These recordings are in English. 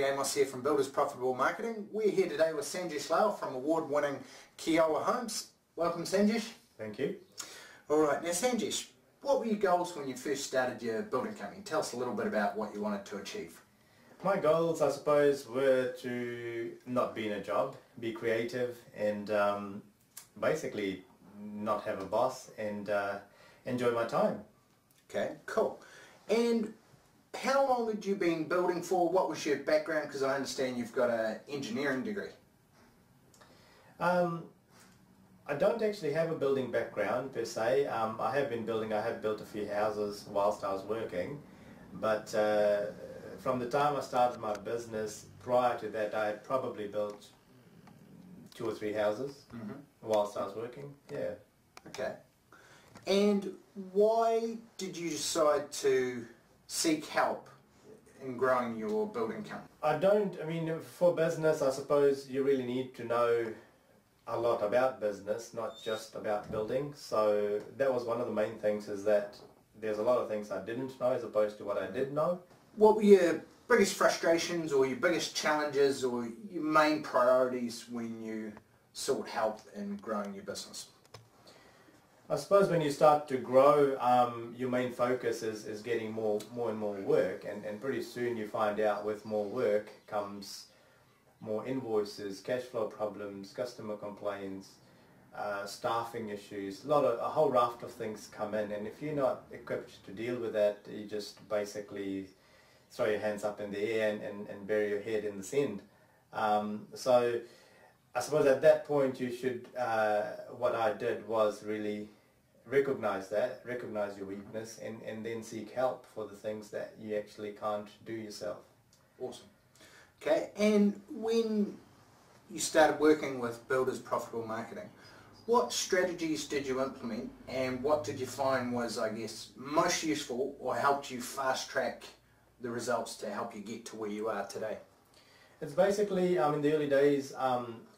Matty Amos here from Builders Profitable Marketing. We're here today with Sanjesh from award-winning Keola Homes. Welcome, Sanjesh. Thank you. Alright, now Sanjesh, what were your goals when you first started your building company? Tell us a little bit about what you wanted to achieve. My goals, I suppose, were to not be in a job, be creative, and basically not have a boss, and enjoy my time. Okay, cool. And how long had you been building for? What was your background? Because I understand you've got an engineering degree. I don't actually have a building background per se. I have built a few houses whilst I was working, but from the time I started my business, prior to that I had probably built 2 or 3 houses whilst I was working. Yeah. Okay. And why did you decide to seek help in growing your building company? For business, I suppose you really need to know a lot about business, not just about building. So that was one of the main things, is that there's a lot of things I didn't know as opposed to what I did know. What were your biggest frustrations or your biggest challenges or your main priorities when you sought help in growing your business? I suppose when you start to grow, your main focus is getting more and more work, and pretty soon you find out with more work comes more invoices, cash flow problems, customer complaints, staffing issues, a whole raft of things come in, and if you're not equipped to deal with that, you just basically throw your hands up in the air and bury your head in the sand. So I suppose at that point you should, what I did was really recognize your weakness, and then seek help for the things that you actually can't do yourself. Awesome. Okay, and when you started working with Builders Profitable Marketing, what strategies did you implement, and what did you find was, I guess, most useful or helped you fast track the results to help you get to where you are today? It's basically, in the early days,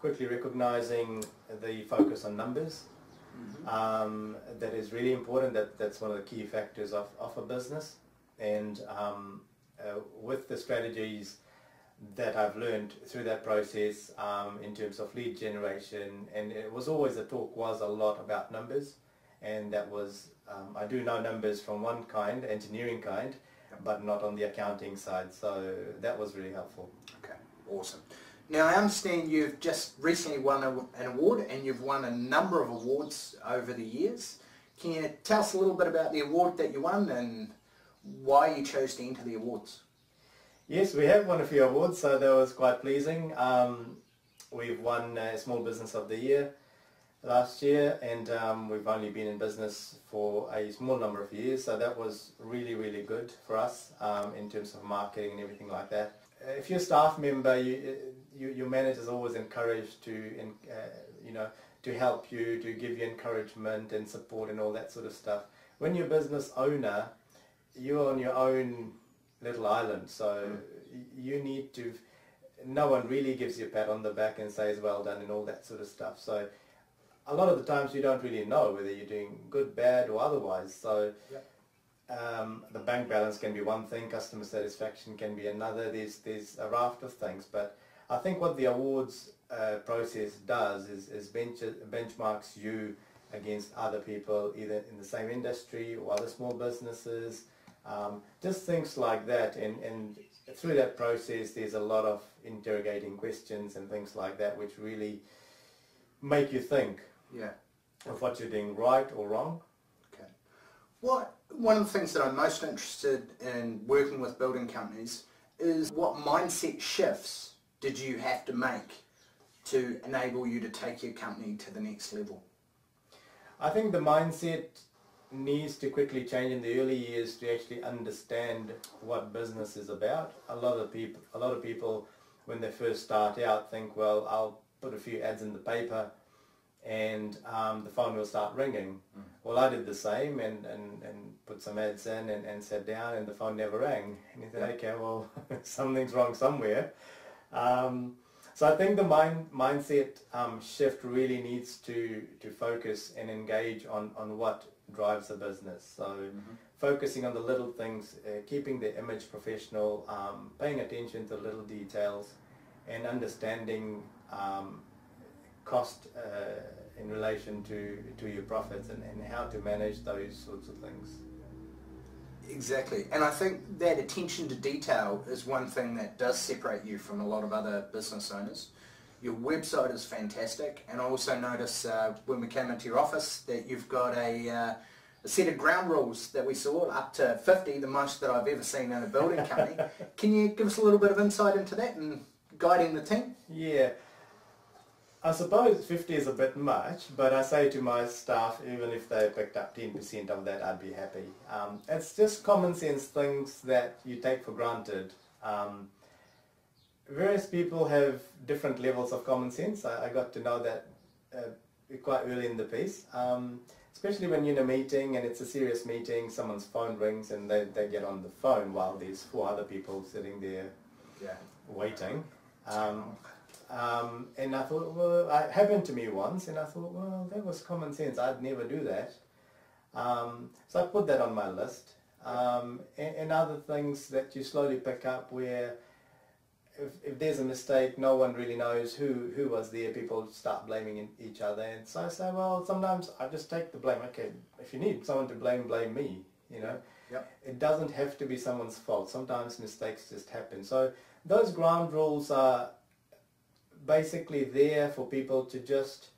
quickly recognizing the focus on numbers. That is really important. That's one of the key factors of a business, and with the strategies that I've learned through that process, in terms of lead generation, and it was always, the talk was a lot about numbers, and that was, I do know numbers from one kind, engineering kind, but not on the accounting side, so that was really helpful. Okay, awesome. Now I understand you've just recently won an award, and you've won a number of awards over the years. Can you tell us a little bit about the award that you won and why you chose to enter the awards? Yes, we have won a few awards, so that was quite pleasing. We've won Small Business of the Year last year, and we've only been in business for a small number of years, so that was really, really good for us in terms of marketing and everything like that. If you're a staff member, your manager is always encouraged to help you, to give you encouragement and support and all that sort of stuff. When you're a business owner, you're on your own little island, so you need to, no one really gives you a pat on the back and says well done and all that sort of stuff. So a lot of the times you don't really know whether you're doing good, bad or otherwise. So the bank balance can be one thing, customer satisfaction can be another. There's a raft of things, but I think what the awards process does is benchmarks you against other people, either in the same industry or other small businesses, just things like that, and through that process there's a lot of interrogating questions and things like that which really make you think of what you're doing right or wrong. Okay. One of the things that I'm most interested in working with building companies is what mindset shifts did you have to make to enable you to take your company to the next level? I think the mindset needs to quickly change in the early years to actually understand what business is about. A lot of people when they first start out think, well, I'll put a few ads in the paper and the phone will start ringing. Well, I did the same and put some ads in and sat down and the phone never rang. And you think, okay, well, something's wrong somewhere. So I think the mindset shift really needs to focus and engage on what drives the business. So focusing on the little things, keeping the image professional, paying attention to little details, and understanding cost in relation to your profits, and how to manage those sorts of things. Exactly, and I think that attention to detail is one thing that does separate you from a lot of other business owners. Your website is fantastic, and I also noticed when we came into your office that you've got a set of ground rules that we saw, up to 50, the most that I've ever seen in a building company. Can you give us a little bit of insight into that and guiding the team? Yeah, I suppose 50 is a bit much, but I say to my staff, even if they picked up 10% of that, I'd be happy. It's just common sense things that you take for granted. Various people have different levels of common sense. I got to know that quite early in the piece. Especially when you're in a meeting and it's a serious meeting, someone's phone rings and they get on the phone while there's 4 other people sitting there waiting. And I thought, well, it happened to me once, and I thought, well, that was common sense. I'd never do that. So I put that on my list. And other things that you slowly pick up where if there's a mistake, no one really knows who was there. People start blaming each other, and so I say, well, sometimes I just take the blame. Okay, if you need someone to blame me. You know, It doesn't have to be someone's fault. Sometimes mistakes just happen. So those ground rules are basically there for people to just,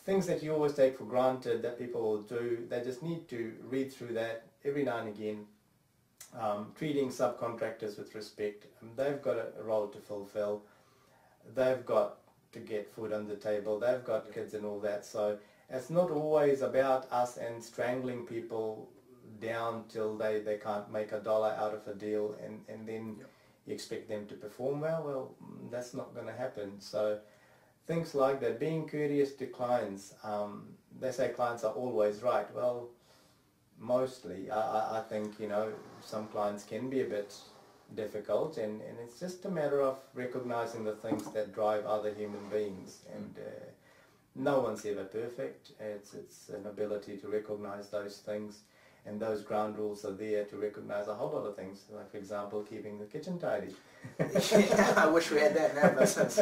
things that you always take for granted that people will do. They just need to read through that every now and again. Treating subcontractors with respect. They've got a role to fulfill. They've got to get food on the table. They've got kids and all that. So it's not always about us and strangling people down till they can't make $1 out of a deal, and then you expect them to perform well. Well, that's not going to happen. So things like that, being courteous to clients. They say clients are always right. Well, mostly. I think, some clients can be a bit difficult, and it's just a matter of recognizing the things that drive other human beings, and no one's ever perfect. It's an ability to recognize those things, and those ground rules are there to recognize a whole lot of things, like, for example, keeping the kitchen tidy. Yeah, I wish we had that in our business.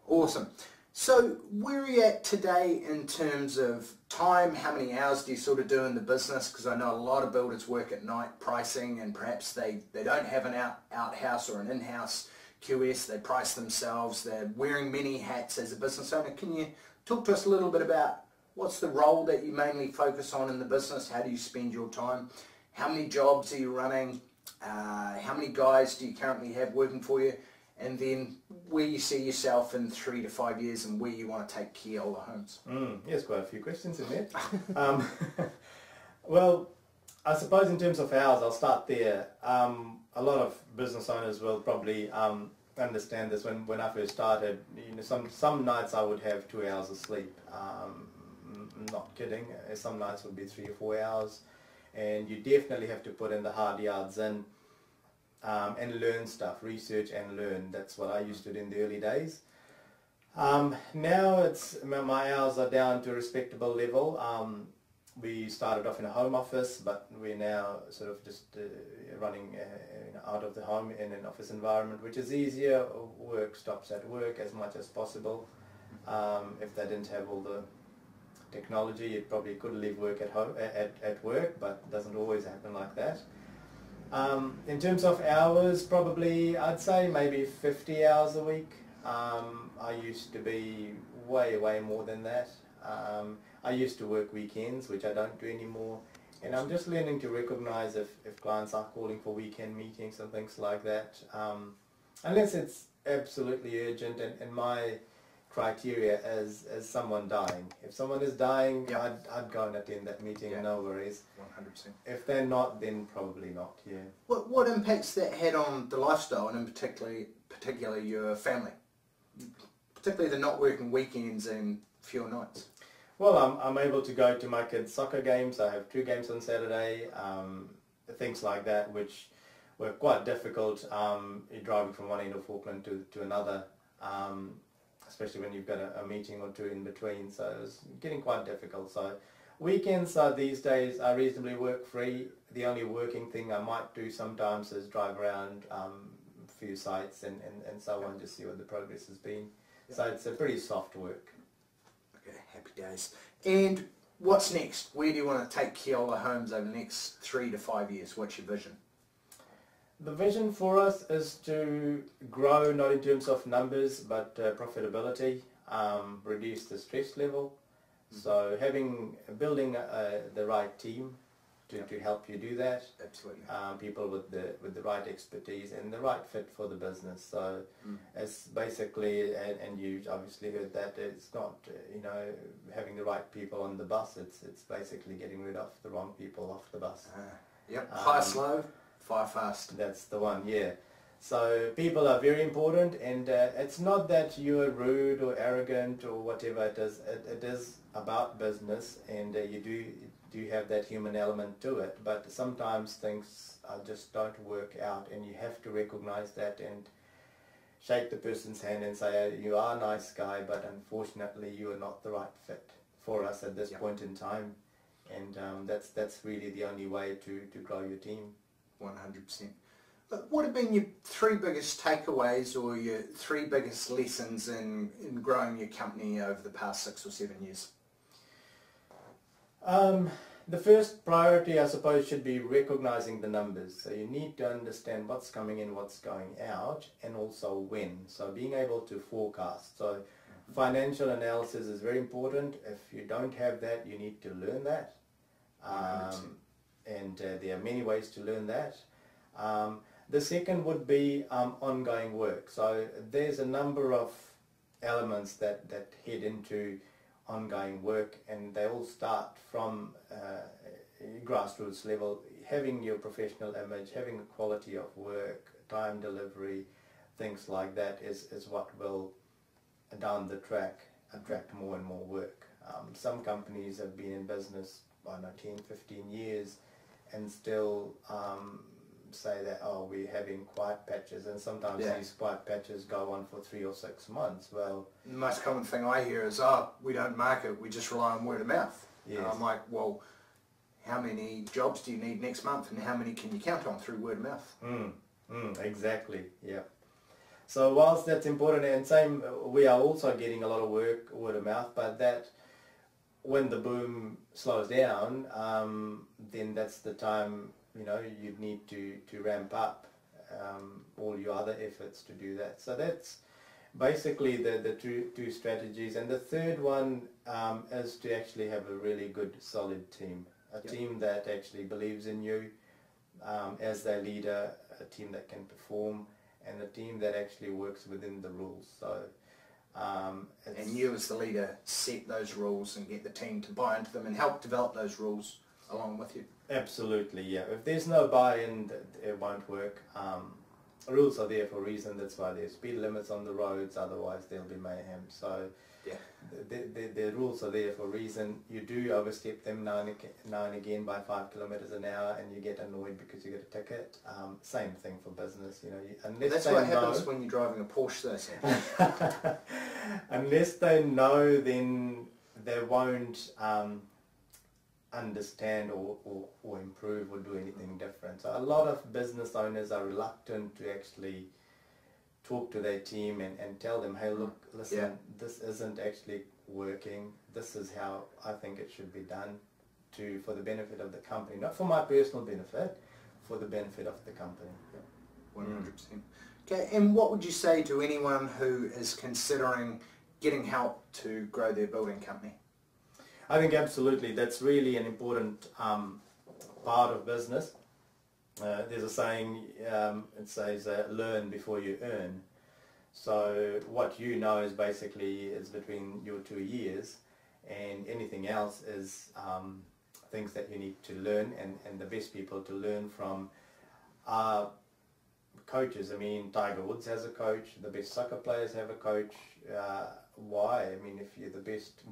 Awesome. So where are you at today in terms of time? How many hours do you sort of do in the business? Because I know a lot of builders work at night pricing, and perhaps they don't have an outhouse or an in-house QS. They price themselves. They're wearing many hats as a business owner. Can you talk to us a little bit about what's the role that you mainly focus on in the business? How do you spend your time? How many jobs are you running? How many guys do you currently have working for you? And then where you see yourself in 3 to 5 years, and where you want to take Keola Homes. Yes, quite a few questions in there. Well, I suppose in terms of hours, I'll start there. A lot of business owners will probably understand this. When I first started, some nights I would have 2 hours of sleep. Not kidding. Some nights would be 3 or 4 hours, and you definitely have to put in the hard yards in. And learn stuff, research and learn. That's what I used to do in the early days. Now my hours are down to a respectable level. We started off in a home office, but we're now sort of just running out of the home in an office environment, which is easier. Work stops at work as much as possible. If they didn't have all the technology, you probably could leave work at home at work, but it doesn't always happen like that. In terms of hours, probably I'd say maybe 50 hours a week. I used to be way more than that. I used to work weekends, which I don't do anymore, and I'm just learning to recognize if clients are calling for weekend meetings and things like that, unless it's absolutely urgent, and my criteria as someone dying. If someone is dying, I'd go and attend that meeting, no worries. 100%. If they're not, then probably not, What impacts that had on the lifestyle, and in particularly your family? Particularly the not working weekends and fewer nights. Well, I'm able to go to my kids' soccer games. I have 2 games on Saturday, things like that, which were quite difficult. You're driving from one end of Auckland to another, especially when you've got a meeting or 2 in between, so it was getting quite difficult. So Weekends are these days are reasonably work-free. The only working thing I might do sometimes is drive around a few sites and so on, just see what the progress has been. So it's a pretty soft work. Okay, happy days. And what's next? Where do you want to take Keola Homes over the next 3 to 5 years? What's your vision? The vision for us is to grow not in terms of numbers but profitability, reduce the stress level. So building the right team to help you do that. Absolutely. People with the right expertise and the right fit for the business. So it's basically, and you obviously heard that, it's not having the right people on the bus. It's basically getting rid of the wrong people off the bus. Yep. Hire slow, fire fast. That's the one. Yeah. So people are very important, and it's not that you're rude or arrogant or whatever it is. It is about business, and you do have that human element to it. But sometimes things just don't work out, and you have to recognize that and shake the person's hand and say, you are a nice guy, but unfortunately you are not the right fit for us at this point in time. And that's really the only way to grow your team. 100%. What have been your 3 biggest takeaways or your 3 biggest lessons in growing your company over the past 6 or 7 years? The first priority, I suppose, should be recognizing the numbers. So you need to understand what's coming in, what's going out, and also when. So being able to forecast. So financial analysis is very important. If you don't have that, you need to learn that. And there are many ways to learn that. The second would be ongoing work. So there's a number of elements that head into ongoing work, and they all start from grassroots level. Having your professional image, having a quality of work, time delivery, things like that is what will down the track attract more and more work. Some companies have been in business, I don't know, 10, 15 years and still say that, oh, we're having quiet patches, and sometimes these quiet patches go on for 3 or 6 months. Well, the most common thing I hear is, oh, we don't market, we just rely on word of mouth. Yes. And I'm like, well, how many jobs do you need next month, and how many can you count on through word of mouth? Exactly, yeah. So whilst that's important, and same, we are also getting a lot of work word of mouth, but that when the boom slows down, then that's the time you need to ramp up all your other efforts to do that. So that's basically the two strategies. And the third one is to actually have a really good, solid team. A team that actually believes in you as their leader, a team that can perform, and a team that actually works within the rules. So and you as the leader set those rules and get the team to buy into them and help develop those rules along with you. Absolutely, yeah. If there's no buy-in, it won't work. Rules are there for a reason. That's why there's speed limits on the roads. Otherwise, there'll be mayhem. So the rules are there for a reason. You do overstep them now and again by 5 kilometers an hour, and you get annoyed because you get a ticket. Same thing for business. Unless that's what happens when you're driving a Porsche, though. Unless they know, then they won't understand or improve or do anything different. So a lot of business owners are reluctant to actually talk to their team and tell them, hey, look, listen, this isn't actually working. This is how I think it should be done for the benefit of the company, not for my personal benefit, for the benefit of the company. 100%. Okay, and what would you say to anyone who is considering getting help to grow their building company? I think absolutely that's really an important part of business. There's a saying, it says learn before you earn. So what you know is basically is between your 2 years, and anything else is things that you need to learn, and the best people to learn from are coaches. I mean, Tiger Woods has a coach, the best soccer players have a coach. Why? I mean, if you're the best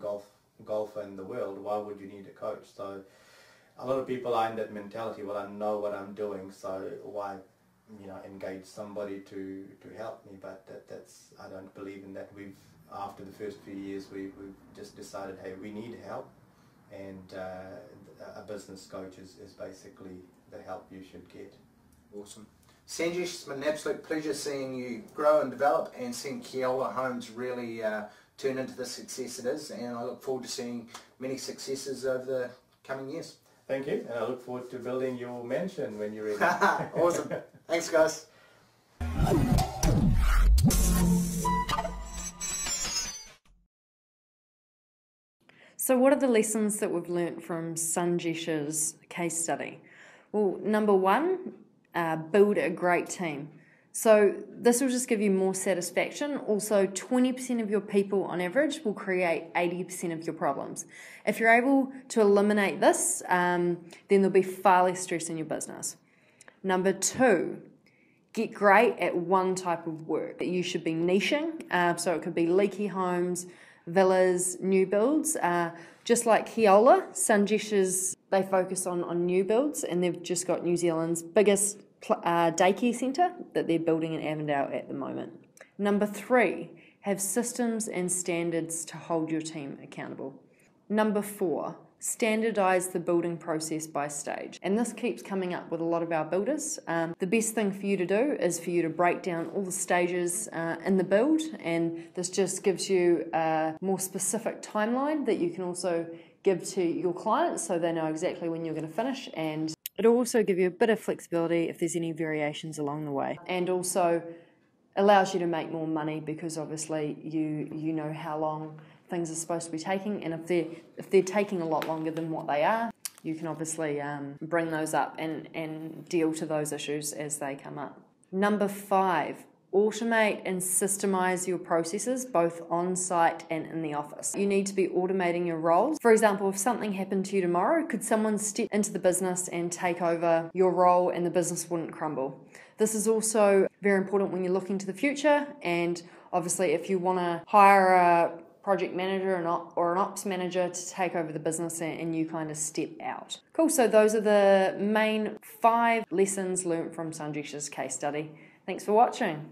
golfer in the world, why would you need a coach? So a lot of people are in that mentality, well, I know what I'm doing, so why engage somebody to help me? But that's I don't believe in that. After the first few years we've just decided, hey, we need help, and a business coach is basically the help you should get. Awesome. Sanjesh, it's been an absolute pleasure seeing you grow and develop and seeing Keola Homes really turn into the success it is, and I look forward to seeing many successes over the coming years. Thank you, and I look forward to building your mansion when you're ready. Awesome. Thanks, guys. So what are the lessons that we've learnt from Sanjesh's case study? Well, number one, build a great team. So this will just give you more satisfaction. Also, 20% of your people on average will create 80% of your problems. If you're able to eliminate this, then there'll be far less stress in your business. Number two, get great at one type of work. You should be niching, so it could be leaky homes, villas, new builds. Just like Keola, Sanjesh's, they focus on new builds, and they've just got New Zealand's biggest daycare centre that they're building in Avondale at the moment. Number three, have systems and standards to hold your team accountable. Number four, standardise the building process by stage. And this keeps coming up with a lot of our builders. The best thing for you to do is for you to break down all the stages in the build, and this just gives you a more specific timeline that you can also give to your clients so they know exactly when you're going to finish, and it'll also give you a bit of flexibility if there's any variations along the way, and also allows you to make more money because obviously you know how long things are supposed to be taking, and if they're taking a lot longer than what they are, you can obviously bring those up and deal to those issues as they come up. Number five, automate and systemize your processes both on site and in the office. You need to be automating your roles. For example, if something happened to you tomorrow, could someone step into the business and take over your role and the business wouldn't crumble? This is also very important when you're looking to the future, and obviously if you want to hire a project manager or an ops manager to take over the business and you kind of step out. Cool, so those are the main 5 lessons learnt from Sanjesh's case study. Thanks for watching.